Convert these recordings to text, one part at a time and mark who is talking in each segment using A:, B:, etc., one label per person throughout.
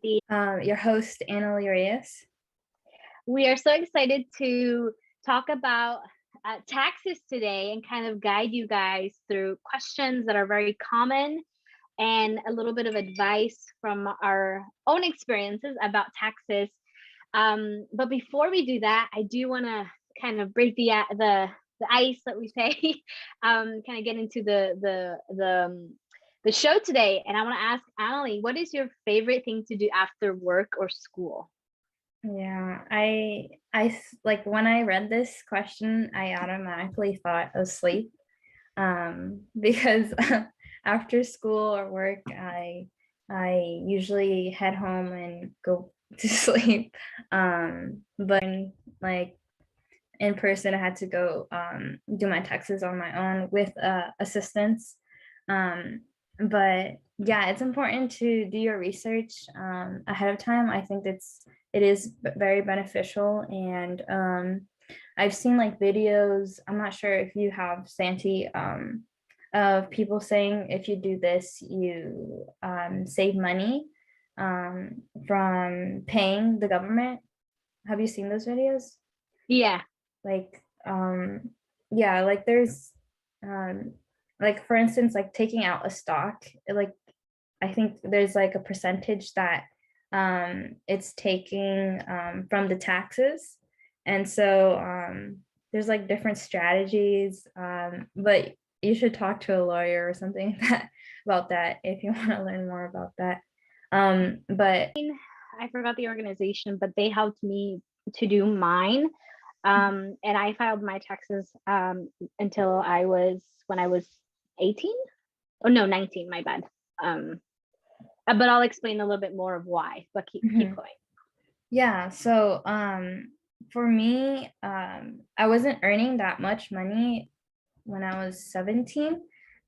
A: Your host, Anali Reyes.
B: We are so excited to talk about taxes today and kind of guide you guys through questions that are very common and a little bit of advice from our own experiences about taxes. But before we do that, I do want to kind of break the ice that we say, kind of get into the show today. And I want to ask Anali, what is your favorite thing to do after work or school?
A: Yeah, I like when I read this question, I automatically thought of sleep. Because after school or work, I usually head home and go to sleep. But like in person, I had to go do my taxes on my own with assistance. But yeah, it's important to do your research ahead of time. I think it is very beneficial, and I've seen like videos. I'm not sure if you have Santy, of people saying if you do this, you save money from paying the government. Have you seen those videos?
B: Yeah.
A: Like yeah, like there's like for instance, like taking out a stock, like I think there's like a percentage that it's taking from the taxes. And so there's like different strategies, but you should talk to a lawyer or something about that if you want to learn more about that. But
B: I forgot the organization, but they helped me to do mine. And I filed my taxes until when I was 18. Oh no, 19, my bad. But I'll explain a little bit more of why, but keep going.
A: Yeah, so for me, I wasn't earning that much money when I was 17.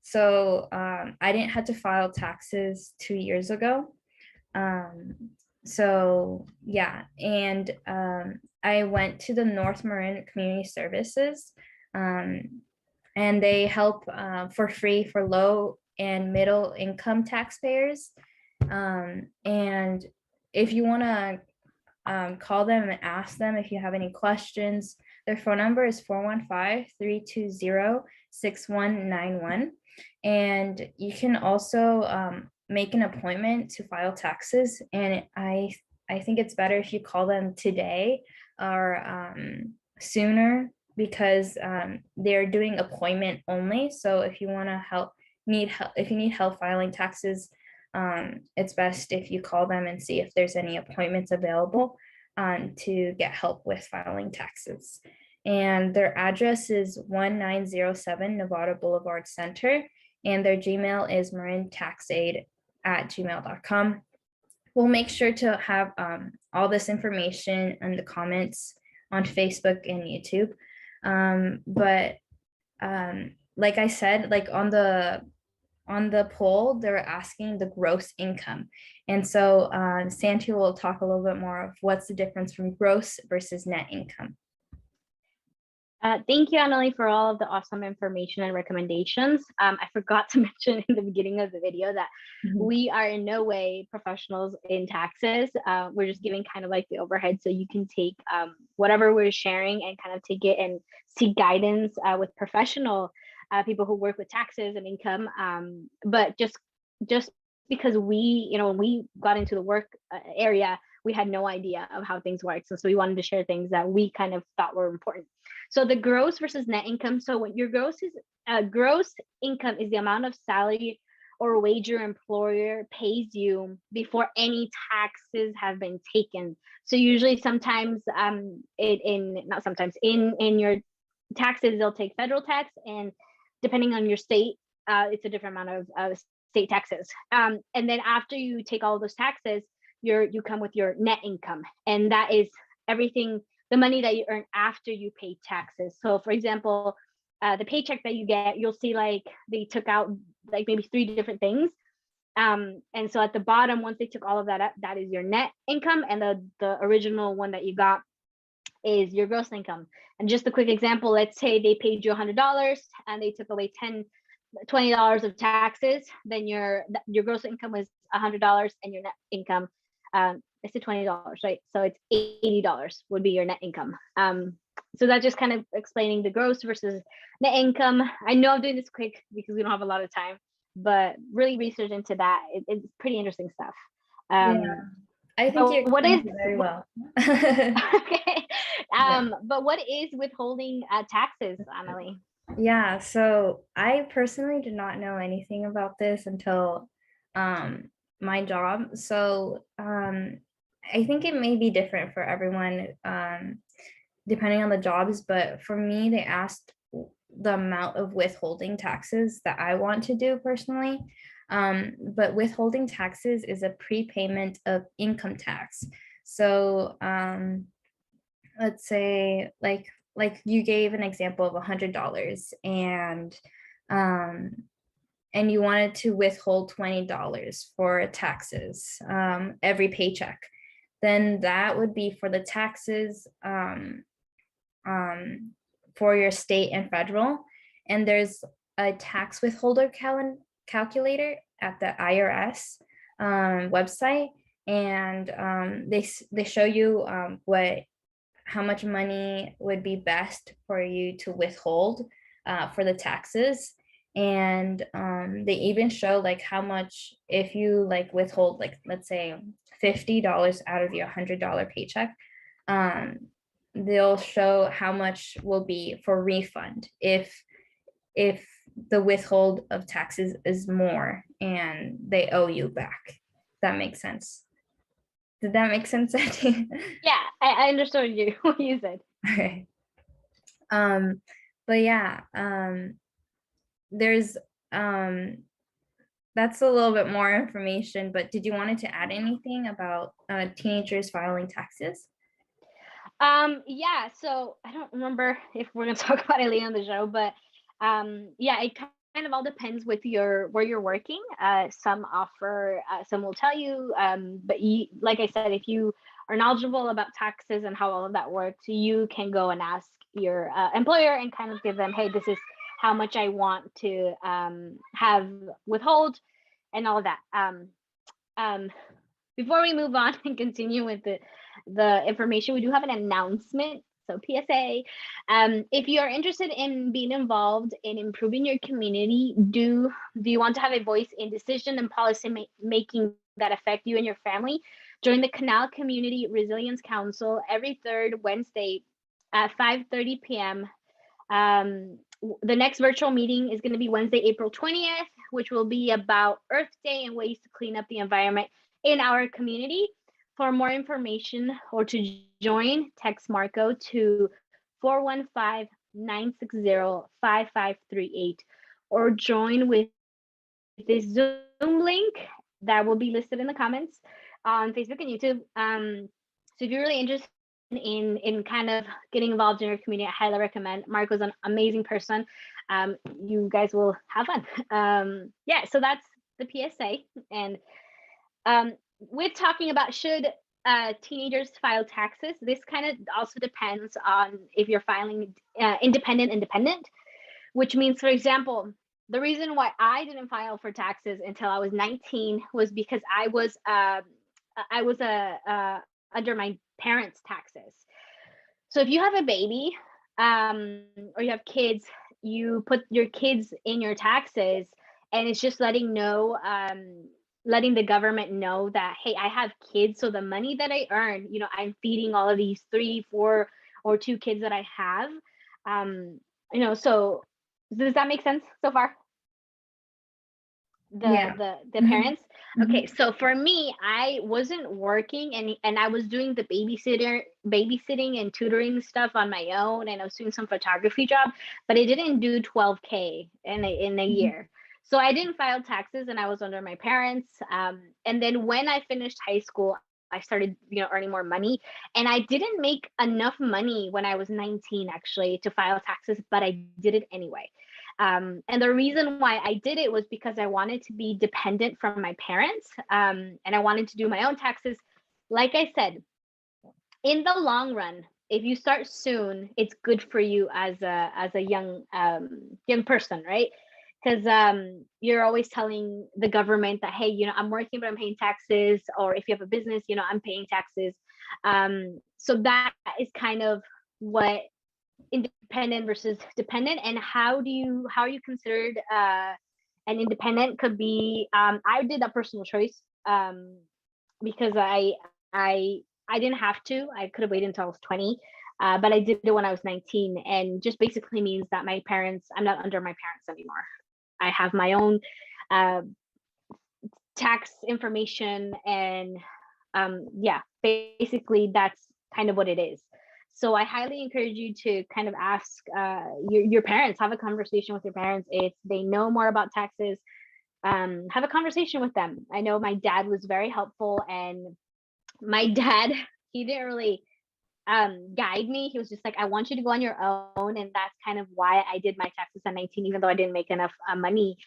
A: So I didn't have to file taxes 2 years ago. So yeah, and I went to the North Marin Community Services, and they help for free for low and middle income taxpayers. And if you want to call them and ask them if you have any questions, their phone number is 415-320-6191. And you can also make an appointment to file taxes. And I think it's better if you call them today or sooner, because they're doing appointment only. So if you want to if you need help filing taxes, it's best if you call them and see if there's any appointments available to get help with filing taxes. And their address is 1907 Nevada Boulevard Center, and their Gmail is marintaxaid@gmail.com. We'll make sure to have all this information in the comments on Facebook and YouTube. But like I said, like on the poll, they're asking the gross income. And so Santy will talk a little bit more of what's the difference from gross versus net income.
B: Thank you, Anali, for all of the awesome information and recommendations. I forgot to mention in the beginning of the video that we are in no way professionals in taxes. We're just giving kind of like the overhead, so you can take whatever we're sharing and kind of take it and seek guidance with professional people who work with taxes and income. But just because when we got into the work area, we had no idea of how things work. So we wanted to share things that we kind of thought were important. So the gross versus net income. So when your gross income is the amount of salary or wage your employer pays you before any taxes have been taken. So usually sometimes in your taxes, they'll take federal tax, and depending on your state, it's a different amount of state taxes. And then after you take all of those taxes, you come with your net income, and that is everything, the money that you earn after you pay taxes. So for example, the paycheck that you get, you'll see like they took out like maybe 3 different things. And so at the bottom, once they took all of that up, that is your net income, and the original one that you got is your gross income. And just a quick example, let's say they paid you $100 and they took away $20 of taxes, then your gross income was $100 and your net income It's $20, right? So it's $80 would be your net income. So that's just kind of explaining the gross versus net income. I know I'm doing this quick because we don't have a lot of time, but really research into that. It's pretty interesting stuff.
A: Yeah, I think you
B: What is
A: explained it very well.
B: okay?
A: Yeah.
B: But what is withholding taxes, Anali?
A: Yeah, so I personally did not know anything about this until my job. So I think it may be different for everyone depending on the jobs, but for me, they asked the amount of withholding taxes that I want to do personally. But withholding taxes is a prepayment of income tax. So let's say like you gave an example of $100 and you wanted to withhold $20 for taxes every paycheck, then that would be for the taxes for your state and federal. And there's a tax withholder calculator at the IRS website, and they show you how much money would be best for you to withhold for the taxes. And they even show like how much, if you like withhold, like let's say $50 out of your $100 paycheck, they'll show how much will be for refund if the withhold of taxes is more and they owe you back. That makes sense. Did that make sense, Santy?
B: Yeah, I understood what you said.
A: Okay. But yeah, there's that's a little bit more information, but did you wanted to add anything about teenagers filing taxes?
B: Yeah, so I don't remember if we're gonna talk about it later on the show, but yeah, it kind of all depends with where you're working. Some offer, some will tell you, but like I said, if you are knowledgeable about taxes and how all of that works, you can go and ask your employer and kind of give them, hey, this is how much I want to have withhold and all of that. Before we move on and continue with the information, we do have an announcement. So PSA, if you are interested in being involved in improving your community, do you want to have a voice in decision and policy making that affect you and your family? Join the Canal Community Resilience Council every third Wednesday at 5:30 p.m. The next virtual meeting is going to be Wednesday, April 20th, which will be about Earth Day and ways to clean up the environment in our community. For more information or to join, text Marco to 415-960-5538 or join with this Zoom link that will be listed in the comments on Facebook and YouTube. So if you're really interested in kind of getting involved in your community, I highly recommend. Marco's an amazing person. You guys will have fun. Yeah, so that's the PSA. And with talking about should teenagers file taxes, this kind of also depends on if you're filing independent, which means, for example, the reason why I didn't file for taxes until I was 19 was because I was under my parents' taxes. So if you have a baby or you have kids, you put your kids in your taxes, and it's just letting the government know that, hey, I have kids, so the money that I earn, I'm feeding all of these 3, 4, or 2 kids that I have. So does that make sense so far? The parents. Okay, so for me, I wasn't working and I was doing the babysitting and tutoring stuff on my own, and I was doing some photography job, but I didn't do 12K in a year. So I didn't file taxes and I was under my parents. And then when I finished high school, I started, earning more money, and I didn't make enough money when I was 19 actually to file taxes, but I did it anyway. And the reason why I did it was because I wanted to be dependent from my parents, and I wanted to do my own taxes. Like I said, in the long run, if you start soon, it's good for you as a young person, right? because you're always telling the government that, hey, I'm working but I'm paying taxes, or if you have a business, I'm paying taxes. So that is kind of what independent versus dependent. And how are you considered an independent? Could be I did a personal choice, because I didn't have to. I could have waited until I was 20. But I did it when I was 19, and just basically means that I'm not under my parents anymore. I have my own tax information, and basically that's kind of what it is. So I highly encourage you to kind of ask your parents, have a conversation with your parents if they know more about taxes. Have a conversation with them. I know my dad was very helpful, and my dad, he didn't really guide me. He was just like, I want you to go on your own. And that's kind of why I did my taxes at 19, even though I didn't make enough money.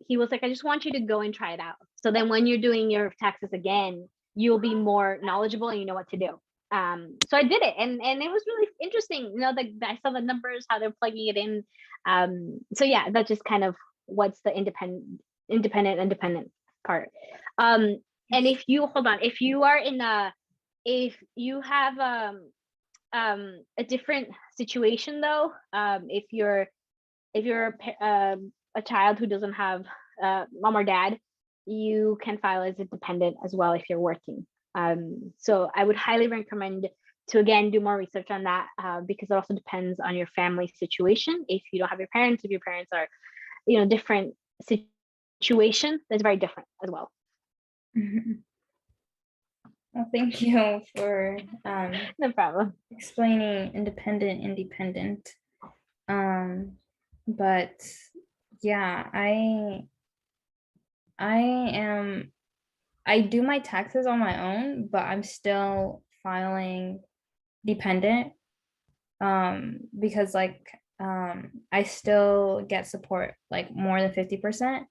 B: He was like, I just want you to go and try it out. So then when you're doing your taxes again, you'll be more knowledgeable and you know what to do. So I did it, and it was really interesting. I saw the numbers, how they're plugging it in. So yeah, that's just kind of what's the independent part. And if you if you have a different situation though, if you're a child who doesn't have mom or dad, you can file as a dependent as well if you're working. So I would highly recommend to, again, do more research on that, because it also depends on your family situation. If you don't have your parents, if your parents are, different situation, that's very different as well.
A: Mm-hmm. Well, thank you for
B: no problem
A: explaining independent. But yeah, I do my taxes on my own, but I'm still filing dependent, because I still get support like more than 50%.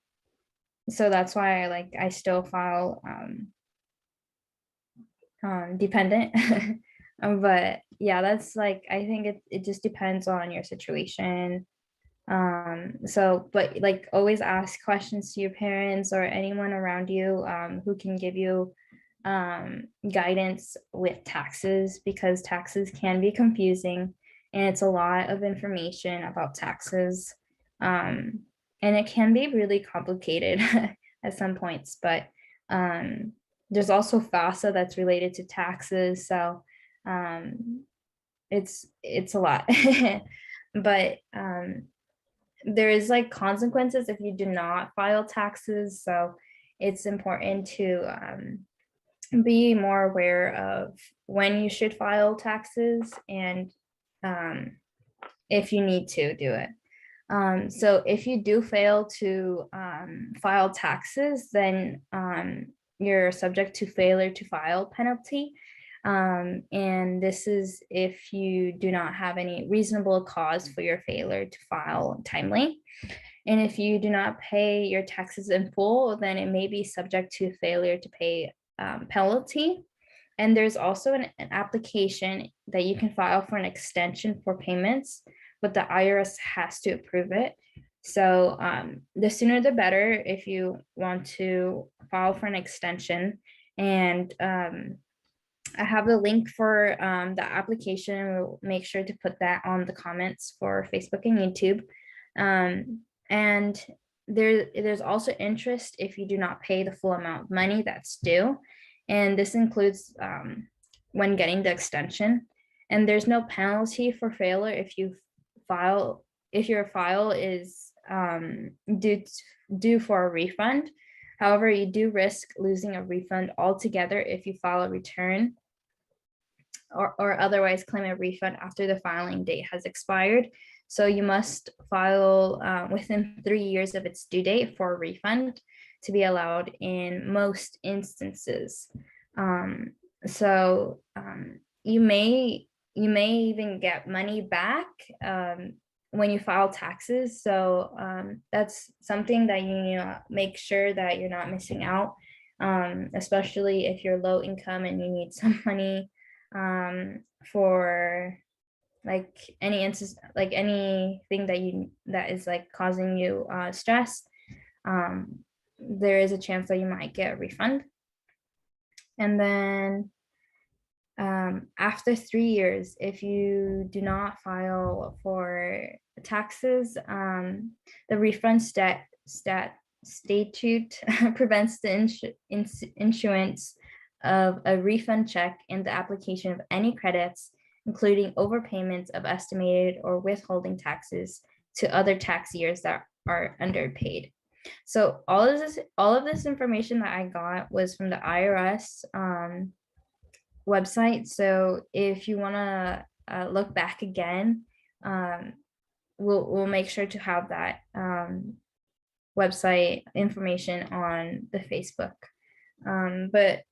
A: So that's why I still file dependent. But yeah, that's I think it just depends on your situation. So but always ask questions to your parents or anyone around you who can give you guidance with taxes, because taxes can be confusing and it's a lot of information about taxes, and it can be really complicated at some points. But there's also FAFSA that's related to taxes, so it's a lot. But there is consequences if you do not file taxes, so it's important to be more aware of when you should file taxes and if you need to do it. So if you do fail to file taxes, then you're subject to failure to file penalty. And this is if you do not have any reasonable cause for your failure to file timely. And if you do not pay your taxes in full, then it may be subject to failure to pay penalty. And there's also an application that you can file for an extension for payments, but the IRS has to approve it. So the sooner the better if you want to file for an extension. And I have the link for the application. We'll make sure to put that on the comments for Facebook and YouTube. And there's also interest if you do not pay the full amount of money that's due. And this includes when getting the extension. And there's no penalty for failure if your file is due for a refund. However, you do risk losing a refund altogether if you file a return or otherwise claim a refund after the filing date has expired. So you must file within 3 years of its due date for a refund to be allowed in most instances. So you may even get money back when you file taxes. So that's something that you make sure that you're not missing out, especially if you're low income and you need some money for like like anything that is like causing you stress, there is a chance that you might get a refund. And then after 3 years, if you do not file for taxes, the refund statute prevents the issuance of a refund check and the application of any credits, including overpayments of estimated or withholding taxes to other tax years that are underpaid. So all of this information that I got was from the IRS website. So if you want to look back again, we'll make sure to have that website information on the Facebook. But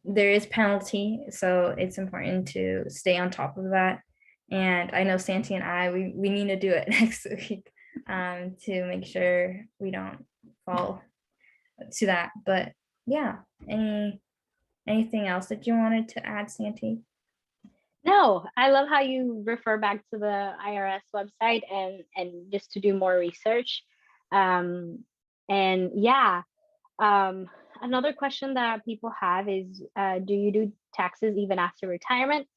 A: there is penalty, so it's important to stay on top of that. And I know Santy and I, we need to do it next week to make sure we don't fall to that. But yeah, anything else that you wanted to add, Santy?
B: No, I love how you refer back to the IRS website and just to do more research. And yeah, another question that people have is, do you do taxes even after retirement?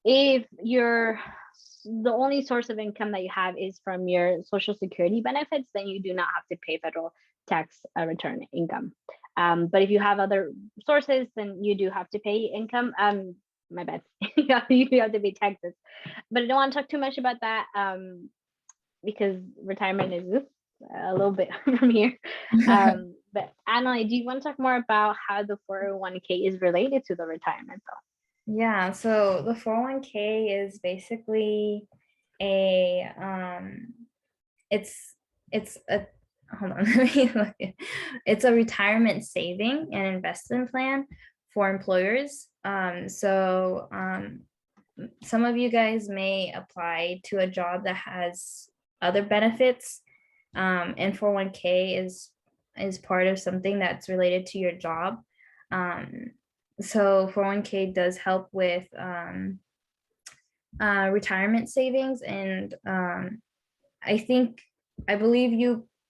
B: If the only source of income that you have is from your Social Security benefits, then you do not have to pay federal tax return income. But if you have other sources, then you do have to pay income. My bad. You have to pay taxes. But I don't want to talk too much about that because retirement is a little bit from here. But Anali, do you want to talk more about how the 401k is related to the retirement though?
A: Yeah, so the 401k is basically a it's a hold on, let me look it's a retirement saving and investment plan for employers. Some of you guys may apply to a job that has other benefits, and 401k is part of something that's related to your job. So 401k does help with retirement savings, and I believe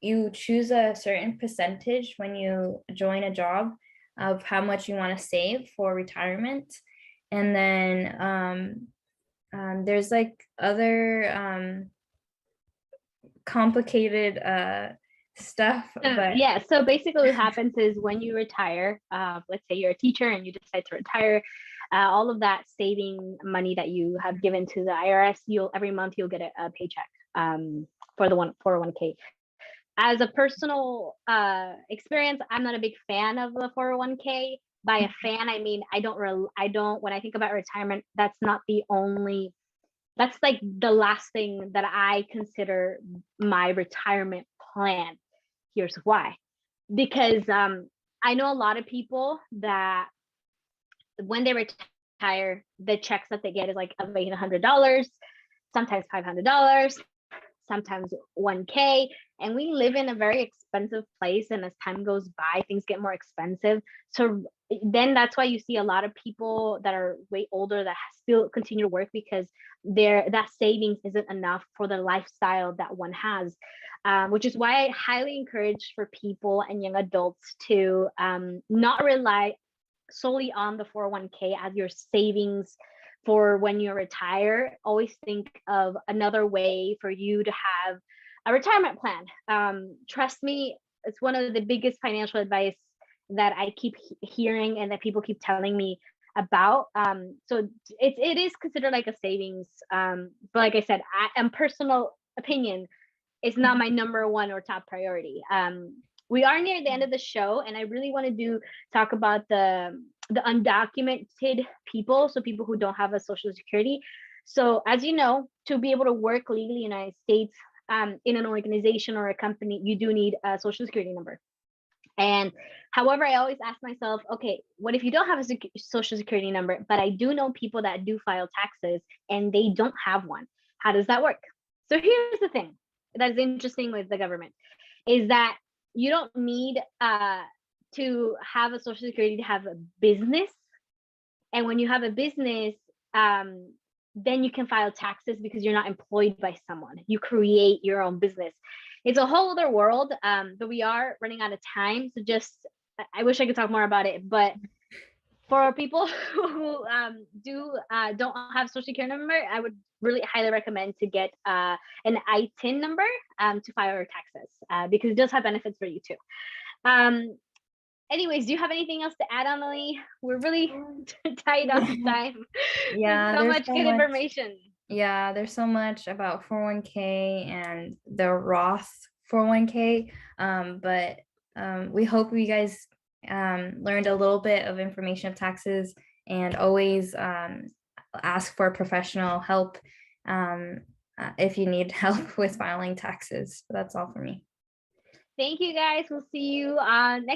A: you choose a certain percentage when you join a job of how much you want to save for retirement. And then there's like other complicated stuff. But
B: yeah, so basically what happens is when you retire, let's say you're a teacher and you decide to retire, all of that saving money that you have given to the IRS, every month you'll get a paycheck for the 401k. As a personal experience, I'm not a big fan of the 401k. By a fan, I mean I don't when I think about retirement, that's like the last thing that I consider my retirement plan. Here's why. Because I know a lot of people that when they retire, the checks that they get is like $800, sometimes $500, sometimes 1K. And we live in a very expensive place. And as time goes by, things get more expensive. So then that's why you see a lot of people that are way older that still continue to work because that savings isn't enough for the lifestyle that one has. Which is why I highly encourage for people and young adults to not rely solely on the 401k as your savings for when you retire. Always think of another way for you to have a retirement plan. Trust me, it's one of the biggest financial advice that I keep hearing and that people keep telling me about. So it is considered like a savings. But like I said, personal opinion, it's not my number one or top priority. We are near the end of the show, and I really want to talk about the undocumented people, so people who don't have a social security. So as you know, to be able to work legally in the United States in an organization or a company, you do need a social security number. And however, I always ask myself, okay, what if you don't have a social security number, but I do know people that do file taxes and they don't have one? How does that work? So here's the thing that's interesting with the government is that you don't need to have a social security to have a business. And when you have a business, then you can file taxes because you're not employed by someone. You create your own business. It's a whole other world, but we are running out of time. So I wish I could talk more about it, but for people who don't have social security number, I would really highly recommend to get an ITIN number to file your taxes because it does have benefits for you too. Anyways, do you have anything else to add, Anali? We're really tight on time.
A: Yeah,
B: There's so much good information.
A: Yeah, there's so much about 401k and the Roth 401k. But we hope you guys learned a little bit of information of taxes, and always ask for professional help if you need help with filing taxes. That's all for me.
B: Thank you guys. We'll see you next